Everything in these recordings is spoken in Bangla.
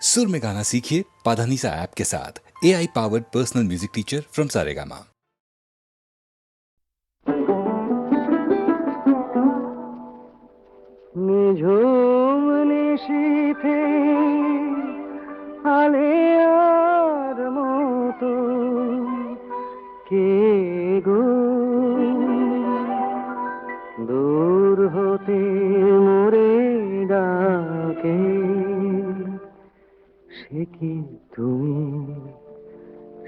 सुर में गाना सीखिए पाधानीसा ऐप के साथ। AI powered personal music teacher from Saregama. নিঝুম নিশীথে আলেয়ার মতো কে গো দূর হতে মোরে ডাকে, সে কি তুমি,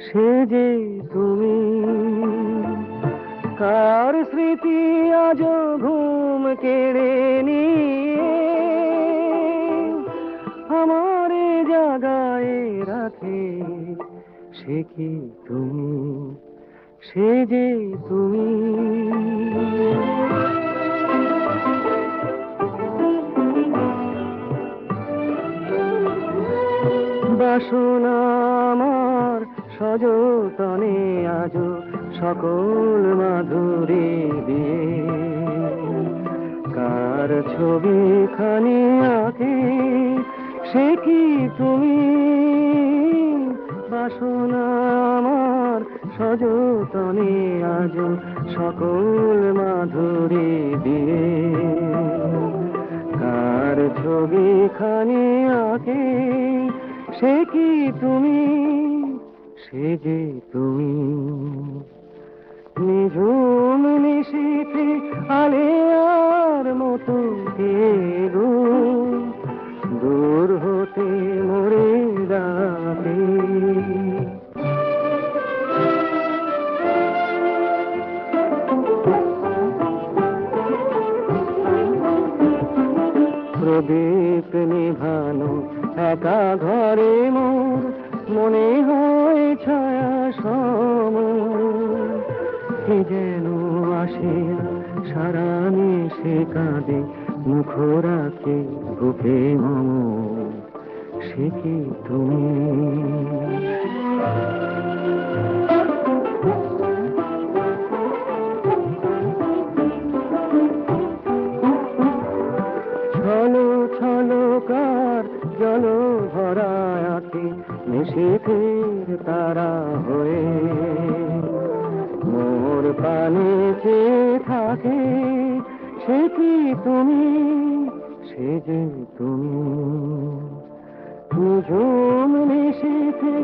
সে যে তুমি, কার স্মৃতি আজ ঘুম কেড়ে নিয়ে আমারে জাগায় রাখে, সে কি তুমি, সে যে তুমি। বাসনা আমার সযতনে আজ সকল মাধুরী দিয়ে কার ছবি খানি আঁকে, সে কি তুমি। বাসনা আমার সযতনে আজ সকল মাধুরী দিয়ে কার ছবি খানি আঁকে, সে কি তুমি, সে যে তুমি। নিঝুম নিশীথে আলেয়ার মতো কে গো দূর হতে মোরে ডাকে। প্রদীপ নিভানো একা ঘরে মোর মনে হয় ছায়া সম, কি যেন আসে সারা মিশে কাঁদে মুখ রাখে বুকে মম, সে কি তুমি। ছলো ছলকার জল ভরা আঁখি নিশীথের তারা হয়ে মোর পানে চেয়ে থাকে, সে কি তুমি, সে যে তুমি। নিঝুম নিশীথে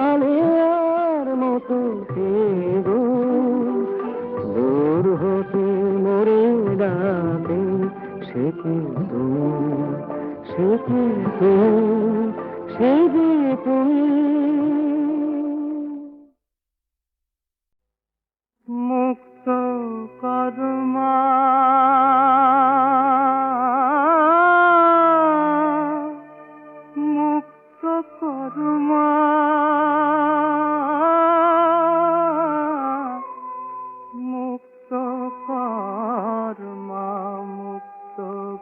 আলেয়ার মতো কে গো দূর হতে মোরে ডাকে, সে কি তুমি, সে কি তুমি, সে যে তুমি। মুক্ত কর্মা মুক্ত কর্মা মুক্ত কর্মা মুক্ত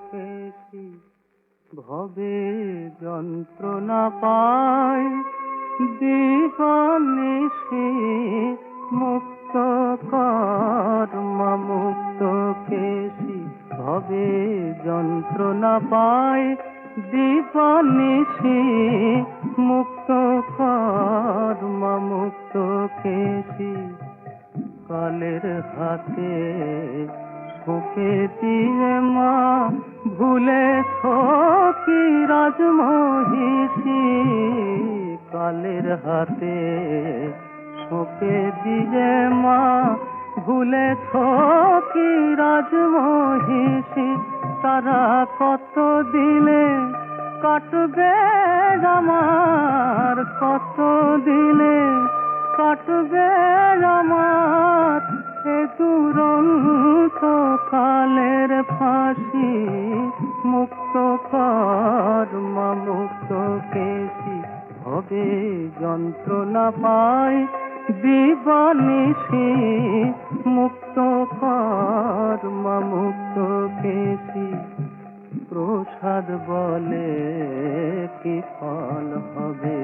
পেশি ভবে যন্ত্রণা পায় দিবানিশি, মুক্ত কর্মা মুক্ত কেশি ভবে যন্ত্রণা পায় দিবানিশি, মুক্ত কর্মা মুক্ত কেশি কালের হাতে ঠোকে দিয়ে মা ভুলেছ কি রাজমহিষী, কালের হাতে ঠোকে দিয়ে মা ভুলেছ কি রাজমহিষী, তারা কত দিলে কাটবে আমার, কত দিলে কাটবে আমার এ দুরন্ত কালের ফাঁসি, মুক্ত কর্মা মুক্ত কেশি ভবে যন্ত্রণা পায় দিবানিশি, মুক্ত কর্মা মুক্ত কেশি। প্রসাদ বলে কি ফল হবে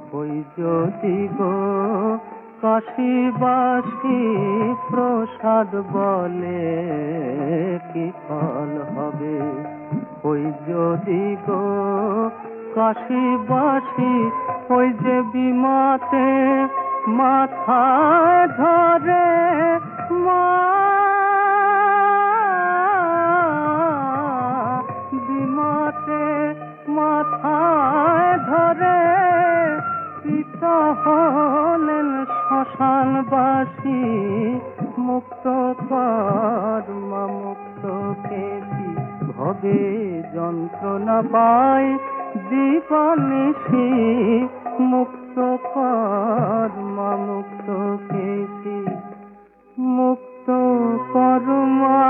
হই যদি গো কাশীবাসী, প্রসাদ বলে কি ফল হবে হই যদি গো কাশি বাসি ওই যে বিমাতে মাথা ধরে মা, বিমাতে মাথায় ধরে পিতা হলেন শ্মশানবাসী, মুক্ত কর মা মুক্ত কেশি, ভবে যন্ত্রণা পায় দিবানিশি, মুক্ত কর মা মুক্ত কেশি, মুক্ত কর মা,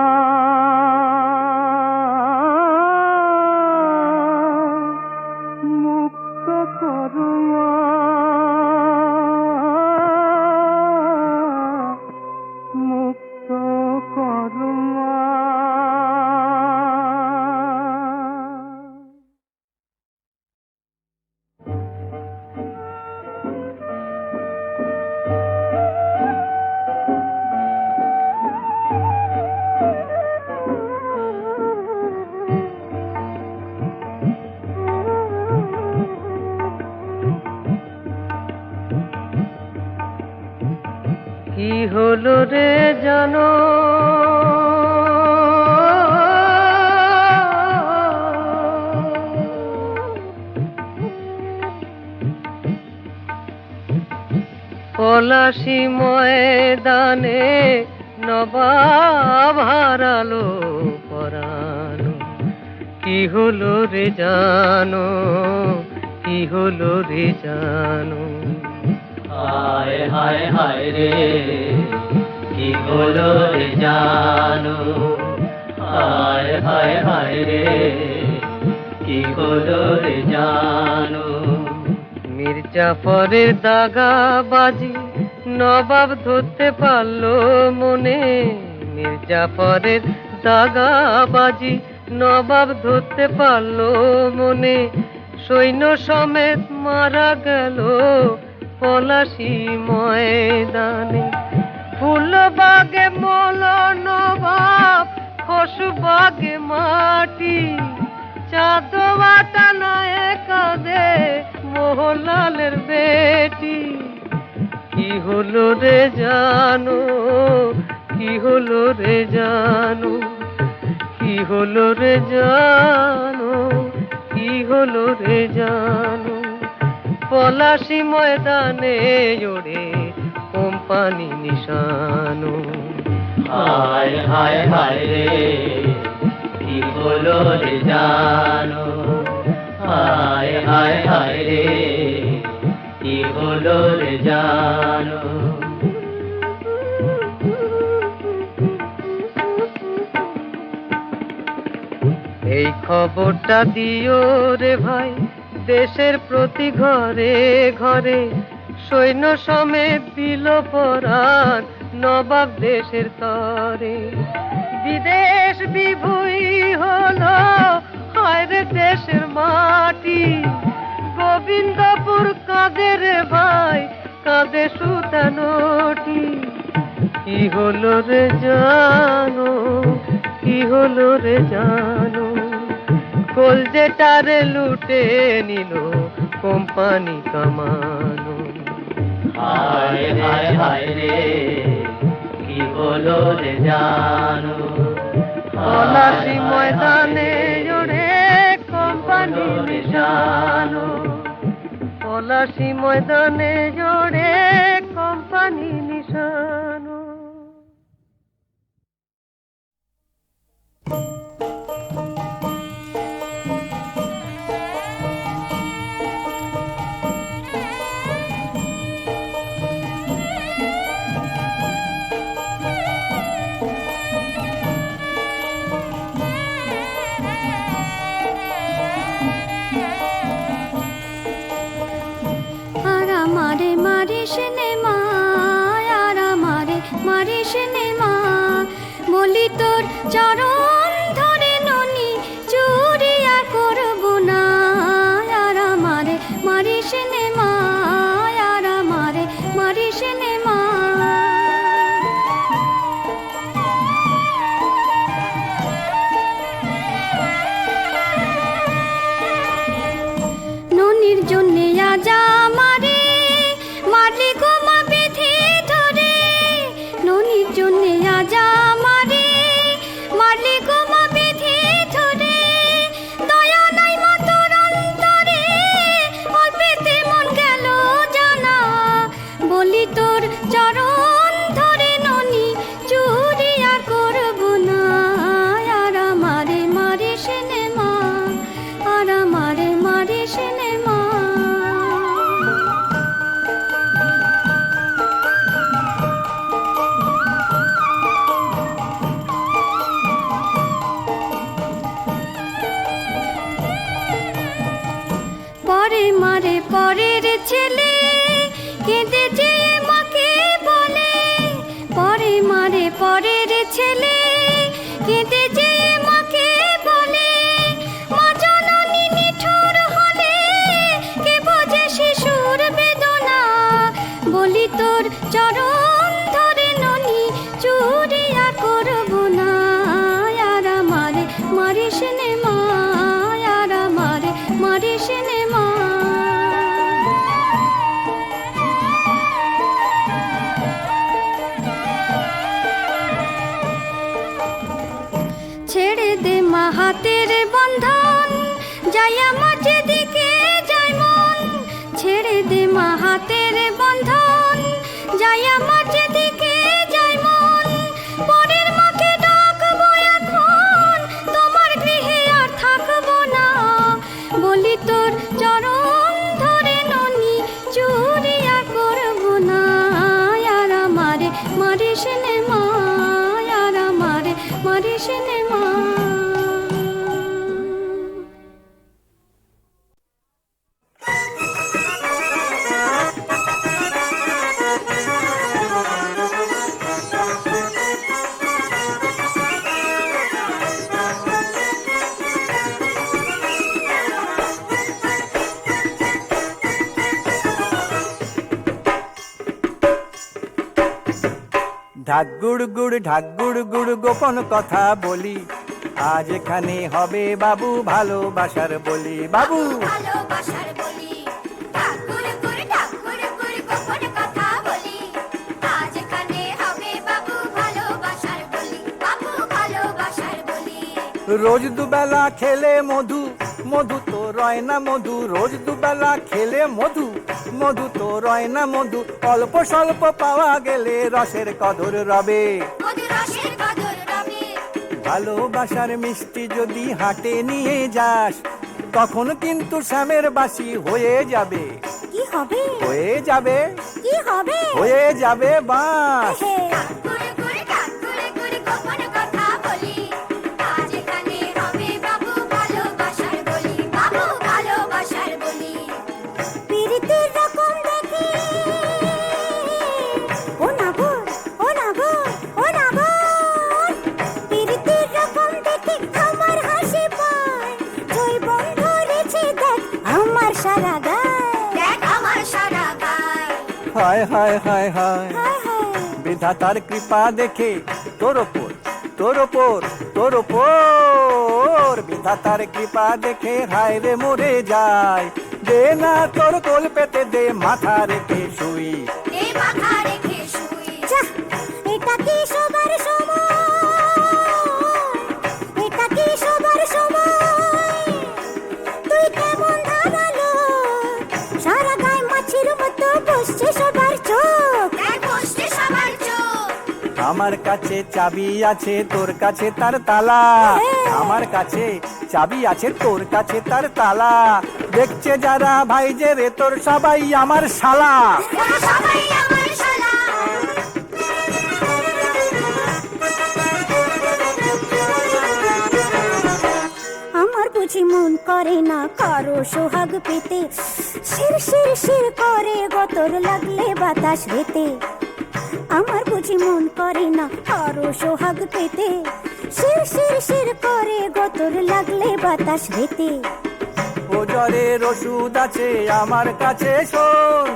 মুক্ত কর মা, মুক্ত কর মা। কি হলো রে জানো, পলাশী ময়দানে নবাব হারালো পরানো, কি হলো রে জানো, কি হলো রে জানো। হায় হায় হায় রে, কি হলো রে জানো, হায় হায় হায় রে, কি হলো রে জানো। মির্জাফরের দাগাবাজি নবাব ধরতে পারলো মনে, মির্জাফরের দাগাবাজি নবাব ধরতে পারলো মনে, সৈন্য সমেত মারা গেল পলাশী ময়দানে। ফুলবাগে মল নবাব, খসবাগে মাটি, চাঁদওয়াটা নয় কাঁদে মোহনলালের বেটি। কি হলো রে জানো, কি হলো রে জানো, কি হলো রে জানো, কি হলো রে জানো। পলাশী ময়দানে ওড়ে কোম্পানি নিশানো। হায় হায় হায় রে, কি হলো রে জানো, হায় হায় হায় রে, কি হলো রে জানো। এই খবরটা দিও রে ভাই দেশের প্রতি ঘরে ঘরে, সৈন্য সমেত দিল পরাণ নবাব দেশের তরে। বিদেশ বিভূই হলো হায় রে দেশের মাটি, গোবিন্দপুর কাঁদে রে ভাই কাঁদে সুতানোটি। কি হলো রে জানো, কি হলো রে জানো, কলজেটারে লুটে নিল কোম্পানি কামানো। হায় হায় হায় রে, কি হলো রে জানো, পলাশী ময়দানে ওড়ে কোম্পানি নিশানো, পলাশী ময়দানে ওড়ে কোম্পানি নিশানো। বলি তোর চরণ ধরে ননি চুরিয়া করব না, আর আমারে মারিস নে মা, আর আমারে মারিস নে মা। জন্যে আজ আমারে মারলি গো মা বেঁধে ধরে, ননির জন্যে আজ আমারে মারলি গো মা বেঁধে ধরে। দয়া নাই মা তোর অন্তরে, অল্পেতে মন গেল জানা, বলি তোর চরণ ধরে ননি চুরি আর করবো না। আর আমারে মারিস নে মা, আর আমারে মারিস নে মা। পরে মারে পরের ছেলে, কেঁদে যে মাকে বলে। পরে মারে পরের ছেলে, কেঁদে যে মাকে বলে। মা জননী নিঠুর হলে, কে বোঝে শিশুর বেদনা, বলি তোর চরণ ধরে ননি চুরি আর করবো না। আর আমারে মারিস নে মা, আর আমারে মারিস নে মা। ছেড়ে দে মা হাতের বন্ধন, যাই আমার যেদিকে যায় মন। ছেড়ে দে মা হাতের বন্ধন, যাই আমার যেদিকে যায় মন। পরের মাকে ডাকবো এখন, তোমার গৃহে আর থাকবো না, বলি তোর চরণ ধরে ননি চুরি আর করবো না। আর আমারে মারিস নে মা, আর আমারে মারিস নে মা। ঢাক গুড় গুড় ঢাক গুড় গুড় গোপন কথা বলি, আজ এখানে হবে বাবু ভালোবাসার বলি। বাবু ভালোবাসার বলি, ঠাকুর করে ঠাকুর করে গোপন কথা বলি, আজ এখানে হবে বাবু ভালোবাসার বলি, বাবু ভালোবাসার বলি। রোজ দুবেলা খেলে মধু, মধু তো রয় না মধু। রোজ দুবেলা খেলে মধু, মধু তো রয় না মধু। অল্প স্বল্প পাওয়া গেলে রসের কদর রবে, মধু রসের কদর রবে। ভালোবাসার মিষ্টি যদি হাটে নিয়ে যাস, তখন কিন্তু শ্যামের বাসি হয়ে যাবে। কি হবে? হয়ে যাবে, কি হবে? হয়ে যাবে বাস। ঠাকুর করে ঠাকুর করে গোপন কথা বলি, আজ এখানে হবে বাবু ভালোবাসার বলি, বাবু ভালোবাসার বলি। পিরিতের রকম দেখি, ও না বোন, ও না বোন, ও না বোন। পিরিতের রকম দেখি আমার হাসি পায়, জৈবন ধরেছে দেখ আমার সারা গায়, দেখ আমার সারা গায়। হায় হায় হায় হায়, হায় হায়। বিধাতার কৃপা দেখে তোর ওপর, তোর ওপর, তোর ওপর। বিধাতার কৃপা দেখে হায় রে মরে যায়। দে না তোর কোল পেতে দে, মাথা রেখে শুই। এই মাথা রেখে শুই। যাহ, এটা কি সবার সময়? এটা কি সবার সময়? তুই কেমন ধাঁধালো, সারা গায়ে মাছির মতো বসছে সবার চোখ, বসছে সবার চোখ। আমার কাছে চাবি আছে, তোর কাছে তার তালা। আমার কাছে চাবি আছে, তোর কাছে তার তালা। দেখছে যারা ভাই যে রে তোর সবাই আমার শালা। সবাই আমার শালা। আমার বুঝি মন করে না কারো সোহাগ পেতে, শির শির শির করে গতর লাগলে বাতাস বেতে। আমার বুঝি মন করে না কারো সোহাগ পেতে, শির শির শির করে গতর লাগলে বাতাস বেতে। ও জ্বরের ওষুধ আছে আমার কাছে শোন,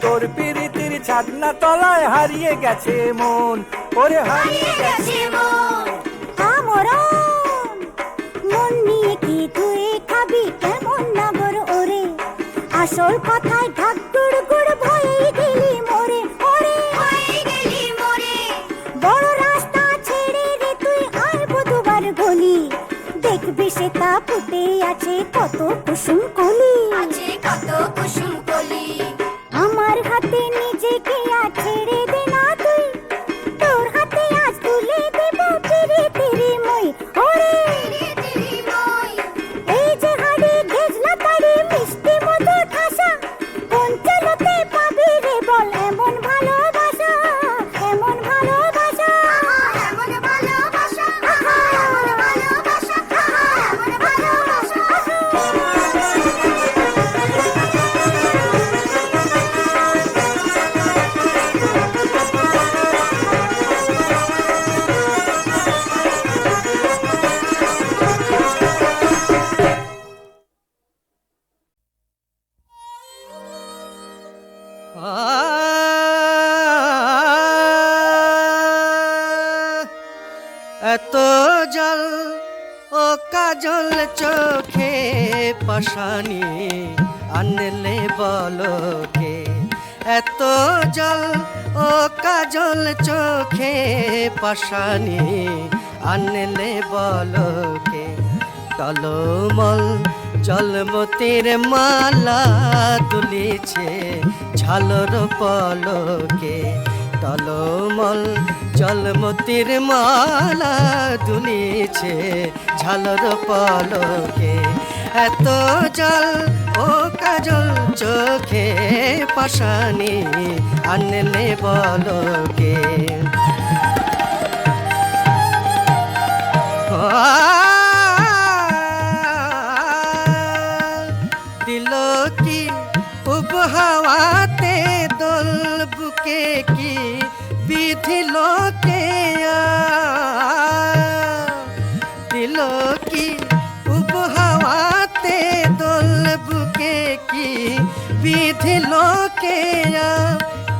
তোর পিরিতির ছাদনা তলায় হারিয়ে গেছে মন। ওরে হারিয়ে গেছে মন। আমরণ মন নিয়ে কি তুই খাবি কেমন নাগর ওরে, আসল কথায় ঢাক গুড় গুড় ভয়ে গেলি মোরে, ওরে ভয়ে গেলি মোরে। বড় রাস্তা ছেড়ে রে তুই আর বুধবার গলি, দেখবি সেটা ফুটে আছে কত কুসুম কলি, আছে কত কুসুম কলি। আমার হাতে নিজেকে আর ছেড়ে দে না তুই, তোর হাতে আজ তুলে দেব তেরে তেরে মই, ওরে তেরে মই। এই যে হাড়ি ঘেজলা তাড়ি মিষ্টি মধু ঠাসা, কোন চলতে পাবি রে বল এমন ভালোবাসা, এমন ভালোবাসা, এমন ভালোবাসা, এমন ভালোবাসা, এমন ভালোবাসা। এত জল ও কাজল চোখে পাশানি আনলে বলো কে, এত জল ও কাজল চোখে পাশানি আনলে বলো কে। টলমল জলমতির মালা দুলিছে ঝালর পলকে, টলমল জলমতির মালা দুলিছে ঝালর পলকে। এত জল ও কাজল চোখে পাশানি আনলে বলকে। দিল কি উব হাওয়াতে দোল বুকে কি বিধিল কে, দিল কি উব হাওয়াতে দোল বুকে কি বিধিল কে।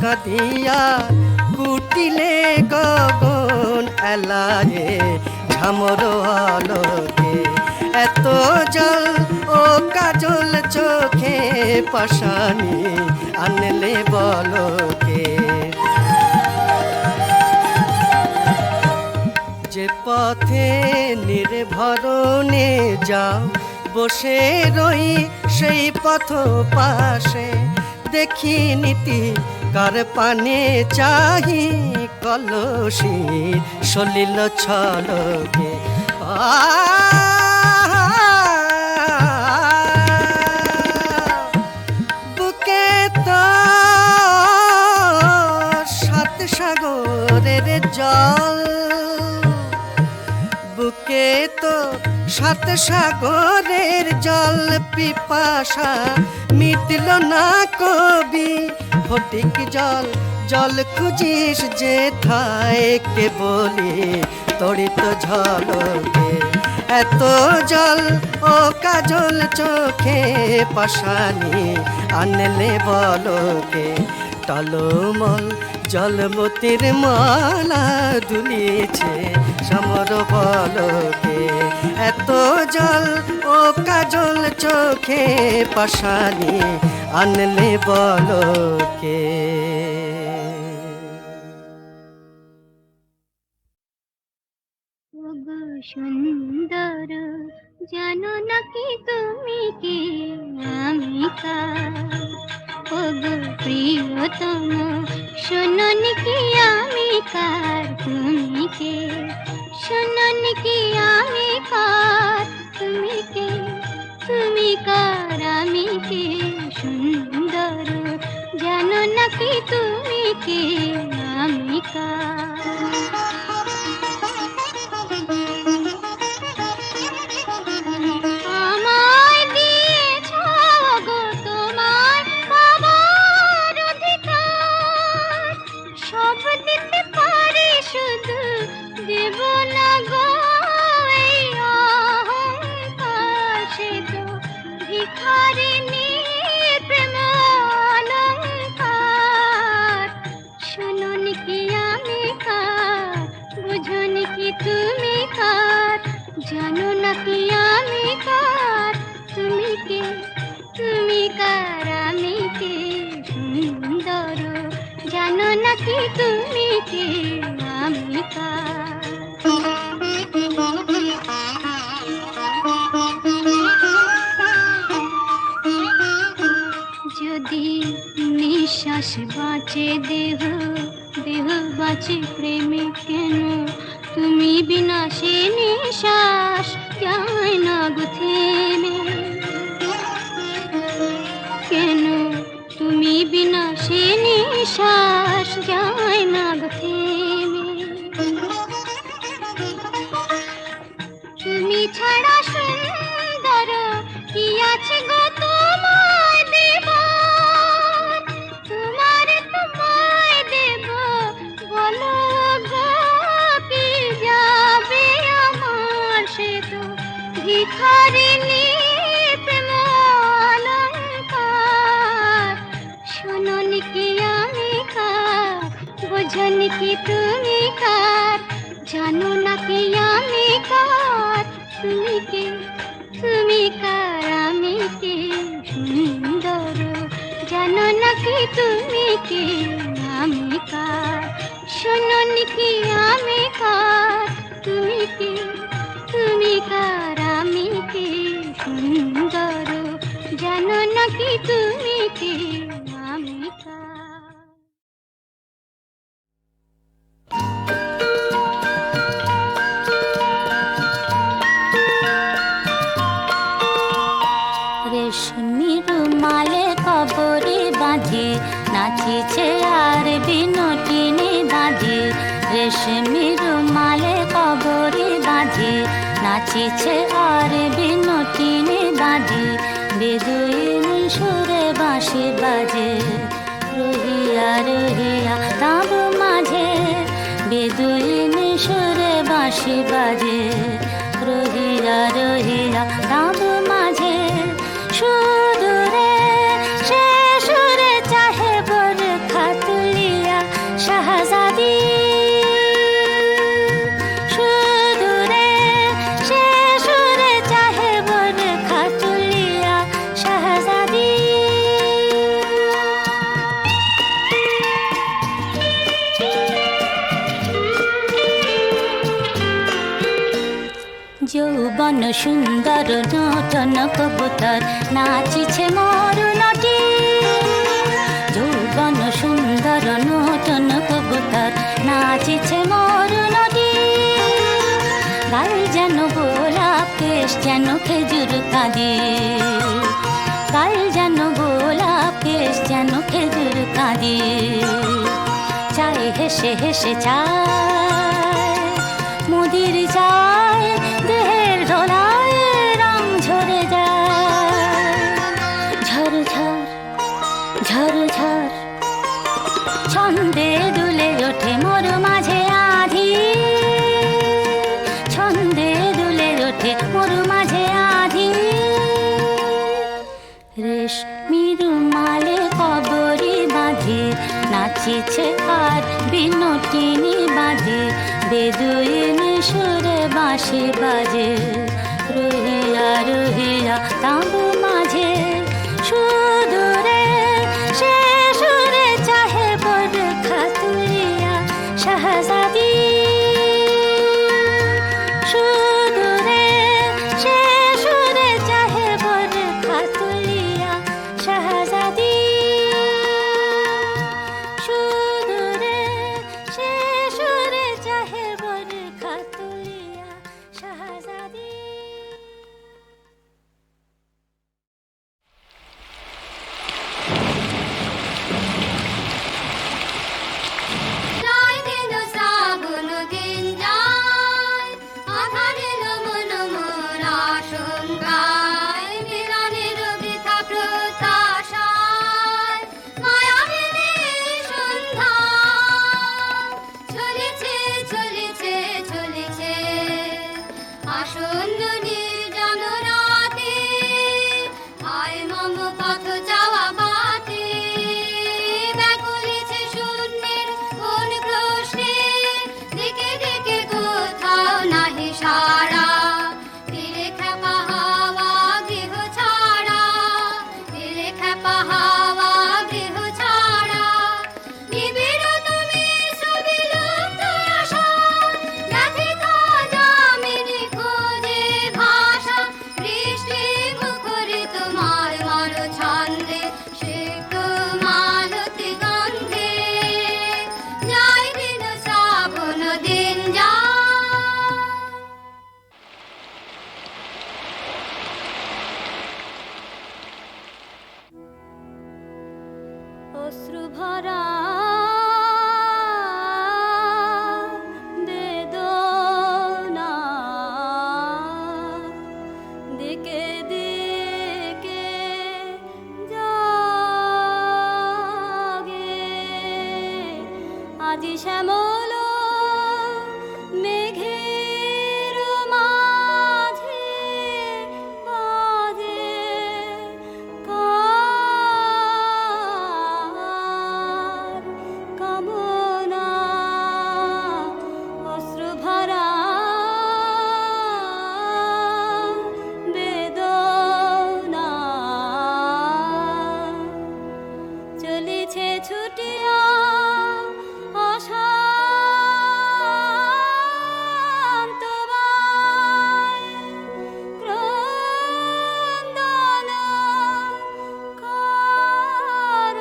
কাঁদিয়া কুটিলে গগন এলায়ে ঝামর আলোকে। এত জল ও কাজল চোখে পাশানি আনলে বলকে। যে পথে নির্ভরণে যাও বসে রই সেই পথ পাশে, দেখি নীতি কার পানে চাহি কলসি সলিল ছলকে। বুকে তো সাত সাগরের জল, বুকে তো সাত সাগরের জল, পিপাসা মিটল না কবি ফটিক জল। জল খুঁজিস যে ঠায় কে বলি তড়িত ঝলকে। এত জল ও কাজল চোখে পাশানি আনলে বলকে। টলমল জলমতির মালা দুলিছে সমর বলকে। এত জল ও কাজল চোখে পাশানি আনলে বলকে। ওগো সুন্দর জানো নাকি তুমি কে আমি কার, ওগো প্রিয়তম শোনো নাকি আমি কার তুমি কে, শোনো নাকি আমি কার তুমি কে, তুমি কার আমি কে। সুন্দর জানো নাকি তুমি কে আমি কার। আমায় দিয়েছ গো তোমার বাবার অধিকার, সব দিতে পারি শুধু দেব না গো এই অহংকার। সে তো ভিখারিনী প্রেম অলংকার। শোনো নাকি আমি কার নাকি তুমি কে আমি কার। যদি নিঃশ্বাস বাঁচে দেহ, দেহ বাঁচে প্রেমে কেন তুমি বিনা সে নিঃশ্বাস যায় না গো থেমে। কেন তুমি বিনা সে নিঃশ্বাস যায় না গো থেমে। তুমি ছাড়া সুন্দর কি আছে গো তোমায় দেব, তোমায় দেব বলো গো কি যাবে আমার সে তো ভিখারিণী প্রেম অলঙ্কার। শোনোনি কি আমি কার, বোঝনি কি তুমি কার, জানো না কি আমি কার, তুমি কে তুমি কার আমি কে সুন্দর, জানো না কি তুমি কে আমি কার। শোনোনি কি আমি কার, তুমি কে তুমি কার আমি কে সুন্দর, জানো না কি তুমি কে আমি কার। রেশমি রুমালে কবরে বাঁধে নাচিছে আর বিনোটিনি বাঁধে। রেশমি রুমালে কবরে বাঁধে নাচিছে আর বিনোটিনি বাঁধে। বেদুইন সুরে বাঁশি বাজে রহিয়া রহিয়া তাঁব মাঝে। বেদুইন সুরে বাঁশি বাজে রহিয়া রহিয়া তাঁব মাঝে। সুদূরে সে সুরে চাহে বরখা তুলিয়া শাহজাদি। সুদূরে সে সুরে চাহে বরখা তুলিয়া শাহজাদি। যৌবন সুন্দর নূতন কবুতর নাচিছে মরুনটি। যৌবন সুন্দর নূতন কবুতর নাচিছে মরুনটি। গাল যেন গোলাপ কেশ যেন খেজুর কাঁদে। গাল যেন গোলাপ কেশ যেন খেজুর কাঁদে। চায় হেসে হেসে চায় মুদির চায় দেহের দোলায় রং ঝরে যায়। ঝর ঝর ঝর ঝর ছন্দে দুলে ওঠে মোর মাঝে আধি। ছন্দে দুলে ওঠে মোর মাঝে আধি। রেশমি রুমালে কবরে বাঁধে নাচিছে আর বিনোটিনি বাঁধে। বেদুইন সুরে বাঁশি বাজে রহিয়া রহিয়া তাঁব মাঝে। সুদূরে সে সুরে চাহে বরখা তুলিয়া শাহজাদি। সুদূরে সে সুরে চাহে বরখা তুলিয়া শাহজাদি। সুদূরে সে সুরে চাহে বরখা তুলিয়া শাহজাদি। অশ্রু ভরা বেদনা দিকে দিকে জাগে আজি শ্যামল মেঘের মাঝে বাজে কার কামনা অশ্রু ভরা বেদনা চলেছে ছুটিয়া অশান্ত বায় ক্রন্দন কারতাল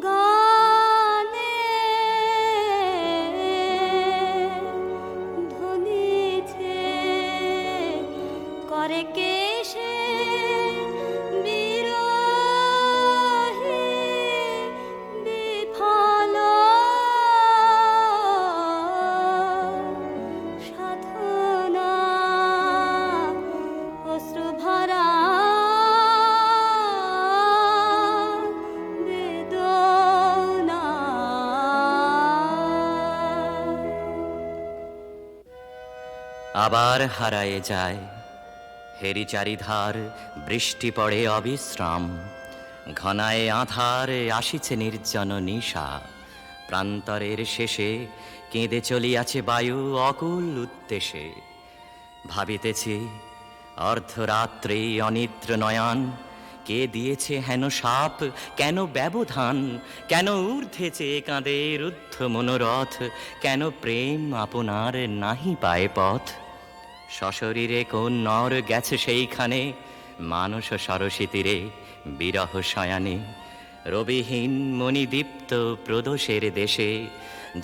গানে ধ্বনিছে করে কেশে বিরহী বিফল সাধনা অশ্রু ভরা বেদনা আবার হারায়ে যায় হেরি চারিধার, বৃষ্টি পড়ে অবিশ্রাম, ঘনায় আধার আসিছে নির্জন নিশা, প্রান্তরের শেষে কেঁদে চলিয়াছে বায়ু অকুল উদ্দেশে। ভাবিতেছি অর্ধরাত্রে অনিদ্র নয়ন, কে দিয়েছে হেন সাপ, কেন ব্যবধান, কেন ঊর্ধ্বে চেয়ে কাঁদে রুদ্ধ মনোরথ, কেন প্রেম আপনার নাহি পায় পথ। সশরীরে কোন নর গেছে সেইখানে, মানস সরসী তীরে বিরহ শয়ানে। রবিহীন মণিদীপ্ত প্রদোষের দেশে,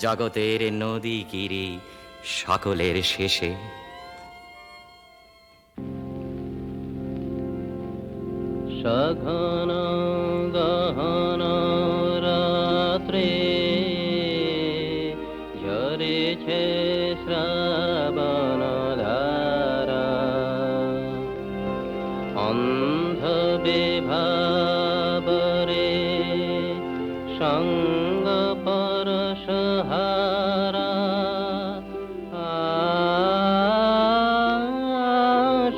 জগতের নদী গিরি সকলের শেষে। সঘন গহন রাত্রে ঝরেছে শ্রাবণ ধারা, অন্ধ বিভাবরে সঙ্গ পরশহারা।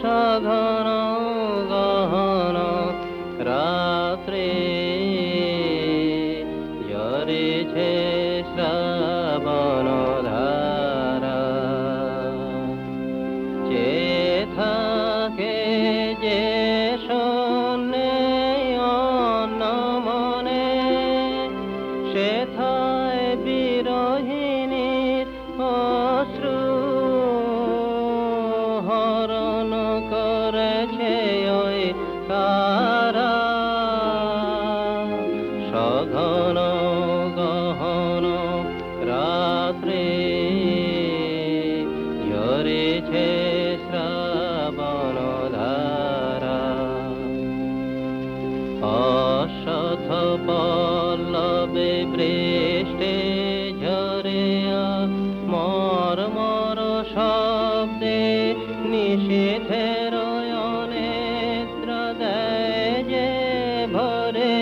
সঘন গহন রাত্রে ঝরেছে শ্রাবণ ধারা, যে থাকে যে শোনে অনমনে, সেথায় বিরহিণীর অশ্রু হরণ করেছে ওই তারা। সঘন গহন রাত্রে ঝরেছে শ্রাবণ ধারা, অশ্বথ পল্লবে বৃষ্টে ঝরে মর মর শব্দে নিষেধের অনেত্র দেয় যে ভরে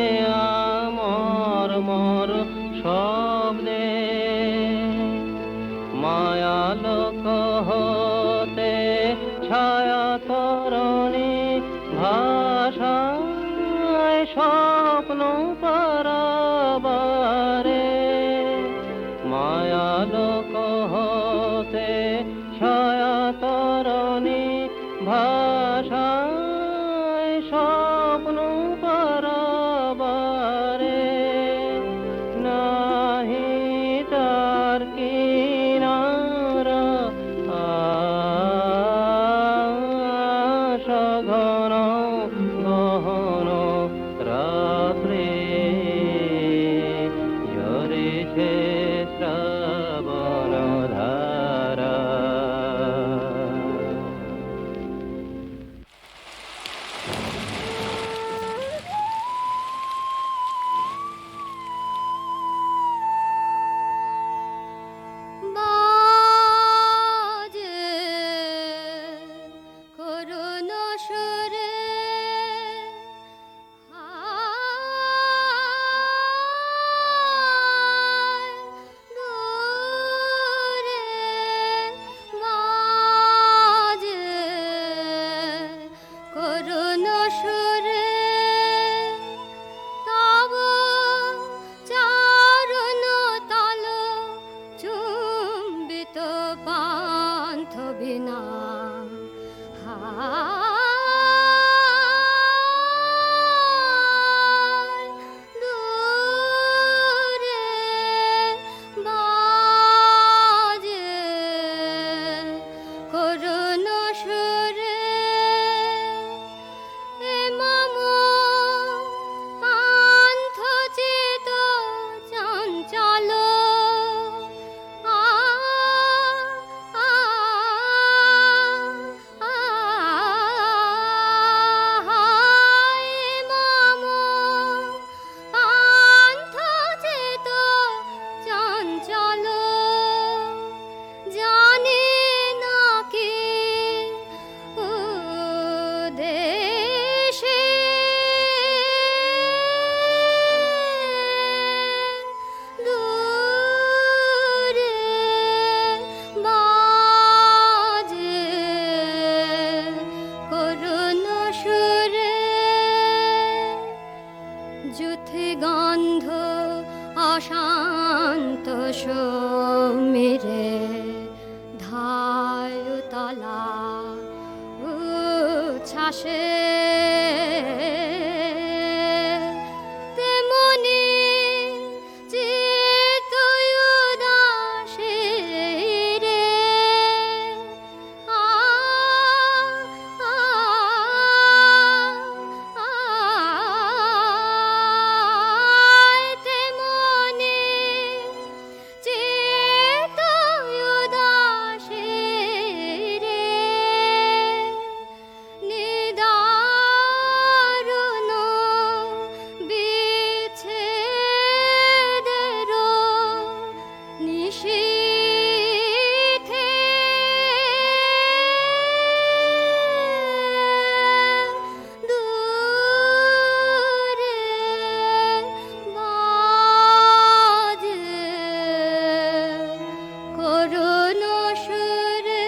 মর মর শব্দে। মায়ালোক হতে ছায়া তরণী ভাষায় স্বপ্ন পরাবারে। মায়ালোক হতে ছায়া তরণী ভাষায় স্বপ্ন পরাবারে। নাহি তার কিনারা সঘন গহন রাত্রে। যুথ গন্ধ অশান্ত সমীরে ধারুতলা উচ্ছ্বাসে তেমনি চিত্ত উদাসী রে আ আ তেমনি চিত্ত উদাসী রে নিদারুণ বিচ্ছেদের নিশীথে দূরে বাজে করুণ সুরে।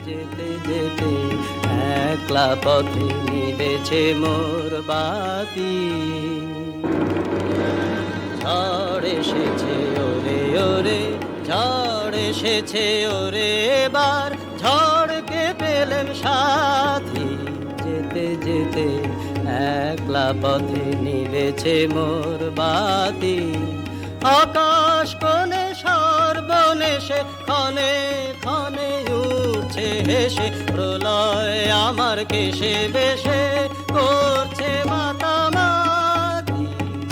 যেতে যেতে একলা পথে নিভেছে মোর বাতি, ঝড় এসেছে ওরে ওরে, ঝড় এসেছে ওরে, এবার ঝড়কে পেলেন সাথী। যেতে যেতে একলা পথে নিভেছে মোর বাতি, আকাশ কোণে সর্বনেশে ক্ষণে ক্ষণে উঠছে হেসে, প্রলয় আমার কেশে বেশে করছে মাতামাতি।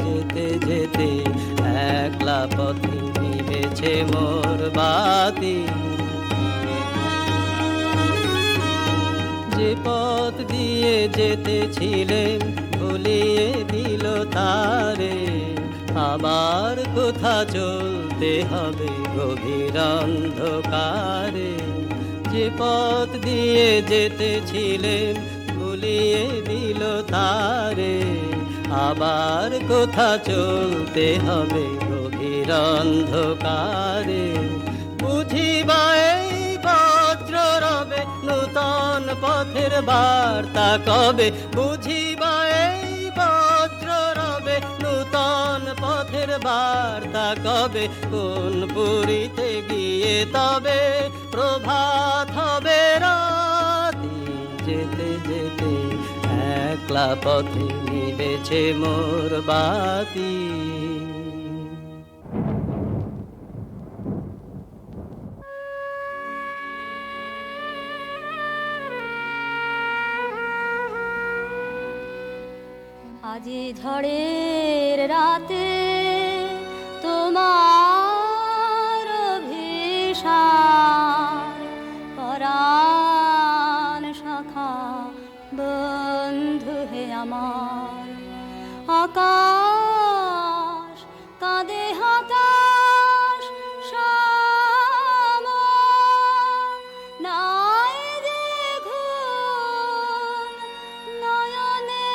যেতে যেতে একলা পথে নিভেছে মোর বাতি, যে পথ দিয়ে যেতেছিলেন ভুলিয়ে দিল তারে, আবার কোথা চলতে হবে গভীর অন্ধকারে। যে পথ দিয়ে যেতেছিলেন ভুলিয়ে দিল তারে, আবার কোথা চলতে হবে গভীর অন্ধকারে। বুঝিবা এই বজ্র রবে নূতন পথের বার্তা কবে, বুঝিবা এই বজ্র রবে নূতন পথের বার্তা কবে, কোন পুরীতে গিয়ে তবে প্রভাত হবে রাতি। যেতে যেতে একলা পথে নিভেছে মোর বাতি। আজি ঝড়ের রাতে তোমার অভিসার, পরাণ সখা বন্ধু হে আমার। আকাশ কাঁদে হতাশ শ্যাম, নাই যে ঘুম নয়নে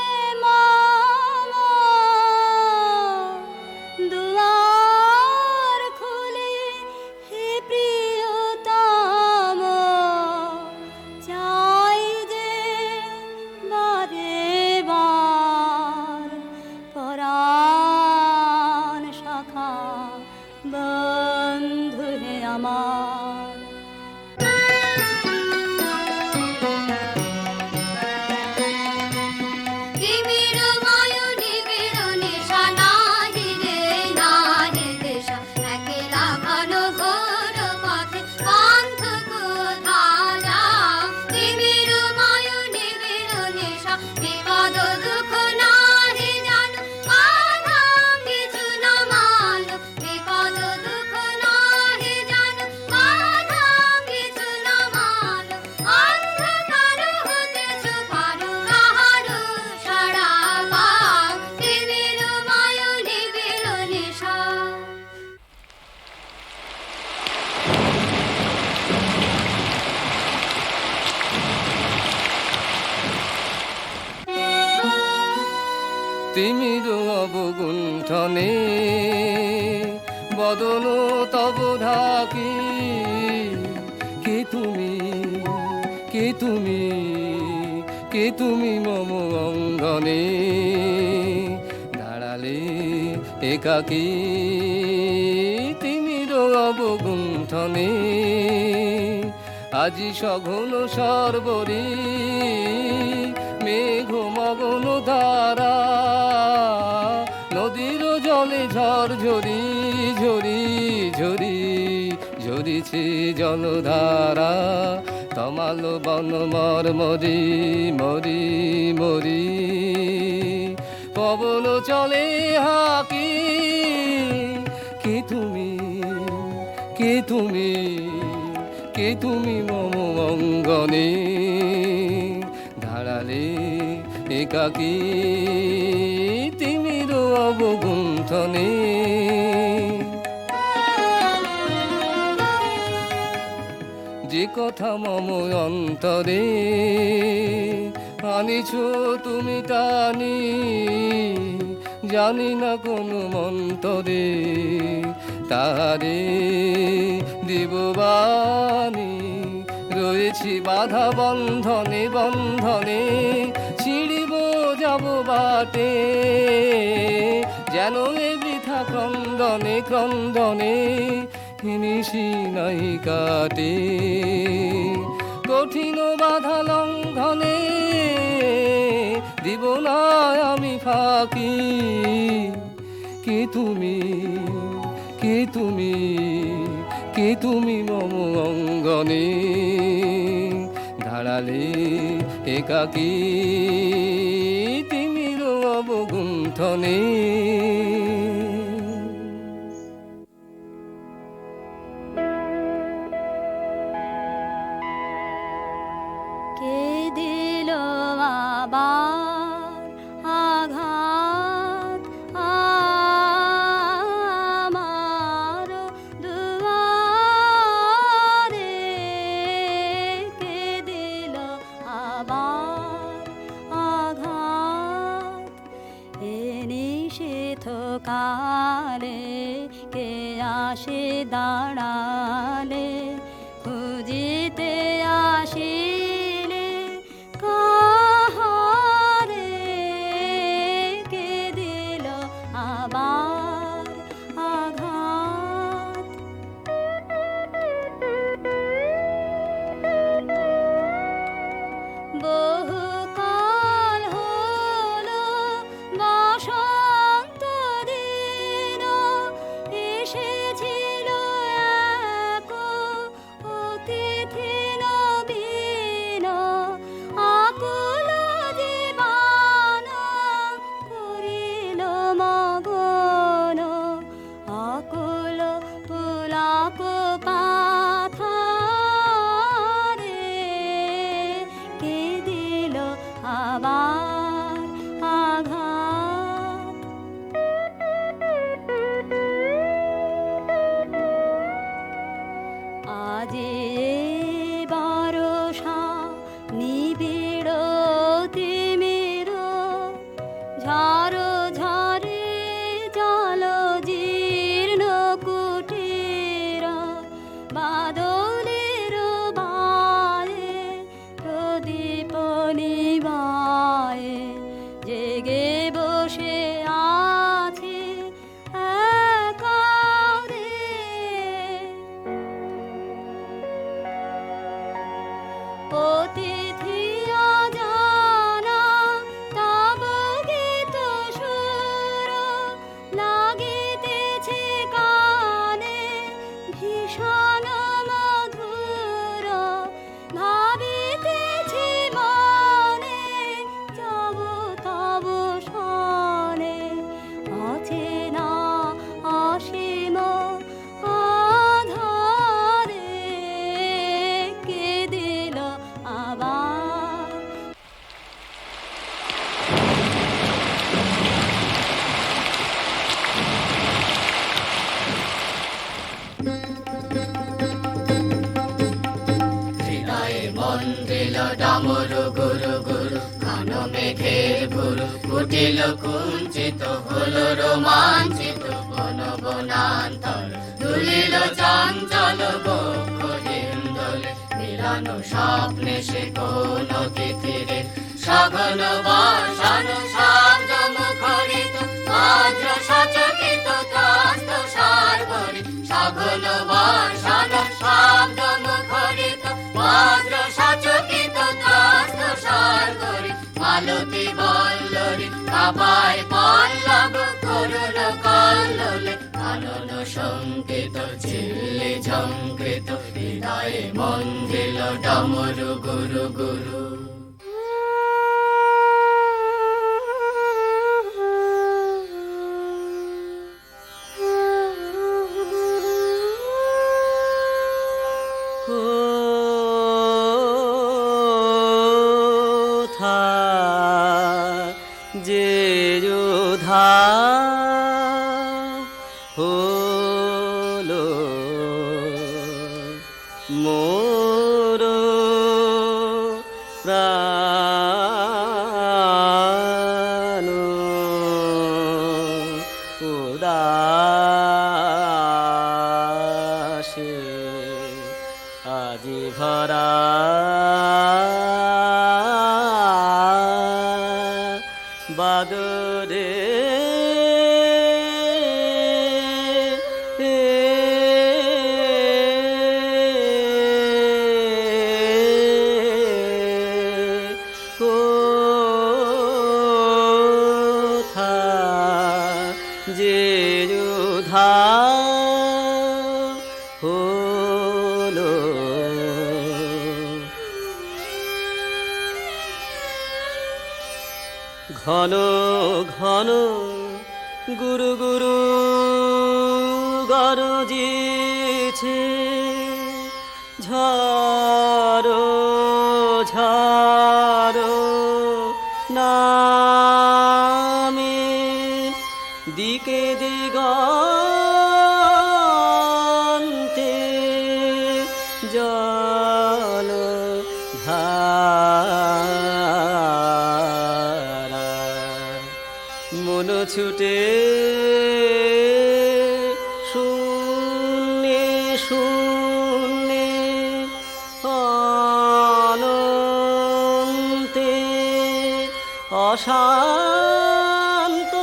বিপদ দুঃখ নাহি জানো, বাধা কিছু না মানো, বিপদ দুঃখ নাহি জানো, বাধা কিছু না মানো, অন্ধকার হতে ছুপারো কাহারো সাড়া পাও, তিমির মায়ু নিবিড় নিশা। তিমির অবগুণ্ঠনে বদন তব ঢাকি, কে তুমি, কে তুমি, কে তুমি মম অঙ্গনে দাঁড়ালে একাকী। তিমির অবগুণ্ঠনে আজি সঘন সর্বরী মেঘ মগন ধারা, নদীর জলে ঝরঝরি ঝরি ঝরি ঝরিছে জলধারা, তমাল বন মরি মরি মরি, পবন চলে হাকি, কে তুমি, কে তুমি, কে তুমি মম অঙ্গনে দাঁড়ালে একাকী। তিমির অবগুণ্ঠনে যে কথা মম অন্তরে আনিছ তুমি টানি, জানি না কোন মন্তরে তাহারে দিববাণী। রয়েছি বাধা বন্ধনে বন্ধনে, ছিড়িব যাব বাটে, যেন এ বৃথা ক্রন্দনে ক্রন্দনে নিশি নাই কাটে। কঠিন বাধা লঙ্ঘনে দিব না আমি ফাঁকি, কে তুমি, কে তুমি, কে তুমি মম অঙ্গনে দাঁড়ালে একাকী। তিমির অবগুণ্ঠনে কে দিল আবার আঘাত আমার দুয়ারে, কে দিল আবার আঘাত এ নিশীথ কালে, কে আসে দাঁড়ালে খুঁজিতে আসিলে কাহারে, কে দিল আবার আঘাত। বহুকাল হলো বসন্ত দিন, এসেছিল এক মেঘের ঘুরু ফুটিল কুঞ্চিত হলো রোমাঞ্চিত বন বনান্তর দুলিল চঞ্চল বক্ষ হিন্দোলে মিলানো স্বপ্নে সে কোন তিথিরে সঘন বর্ষণ শব্দ মুখরিত বজ্র সচকিত ত্রস্ত সার্বরি সঘন বর্ষণ শব্দ মুখরিত বজ্র সচকিত ত্রস্ত সার্বরি মালতী বল্লরী কাপায় পল্লব করুণ কল্লোলে কানন সংকেত ঝিল্লি ঝঙ্কৃত হৃদয়ে মন্দিল ডমরু গুরু গুরু যে যোধা হলো মোর প্রাণ উদাসে আজি ভরা বাদরে কোথা যে যোধা হলো ঘন ঘন গুরু গুরু গরজিছে ঝড়ো ঝড়ো নামে দিকে দিগন্তে জল ধারা মন ছুটে শূন্যে শূন্যে অনন্তে অশান্ত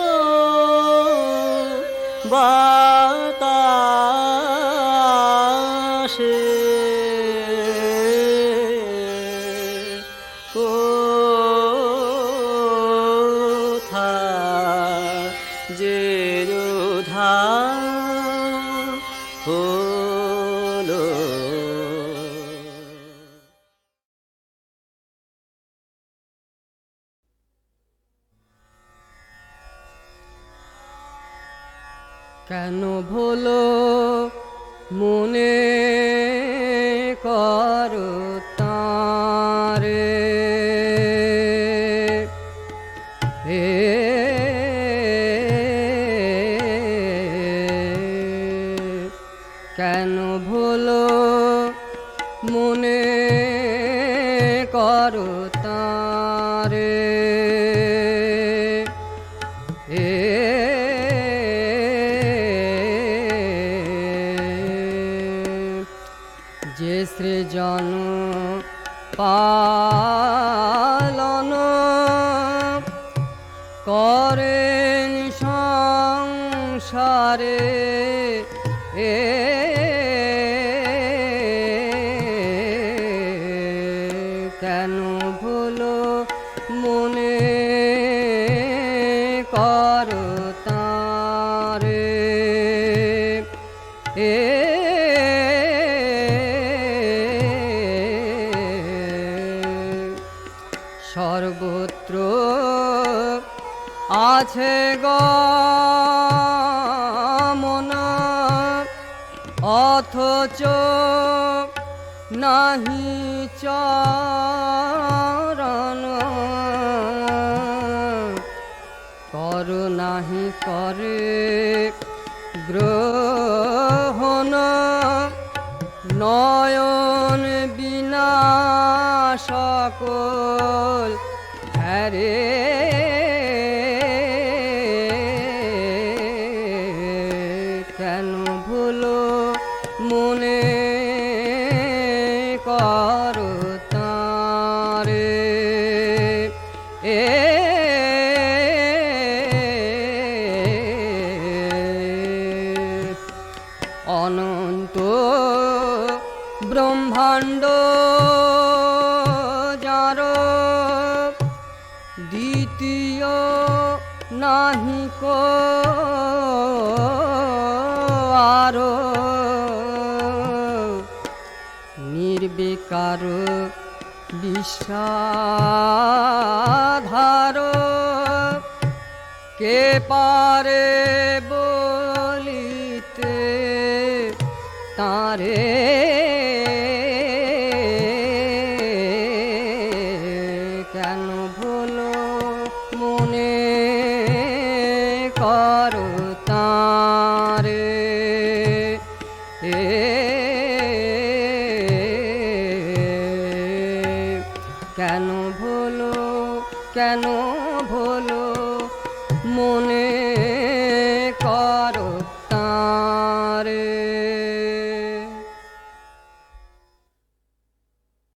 বাতাসে কোথা যে যোধা হলো কেন ভুলো মনে করো তারে কেন ভুলো মনে করো তারে যে সৃজন পালন করেন সংসারে কেন ভুলো মনে করো তারে সর্বত্র আছে গমন অথচ নাহি চরণ করো নাহি করে গ্রহণ নয়ন বিনা সকল হ্যারে বুঝিও নাহি কো আরো নির্বিকার বিষাধার কে পারে বলিতে তারে কেন ভুলো মনে করো তারে কেন ভুলো মনে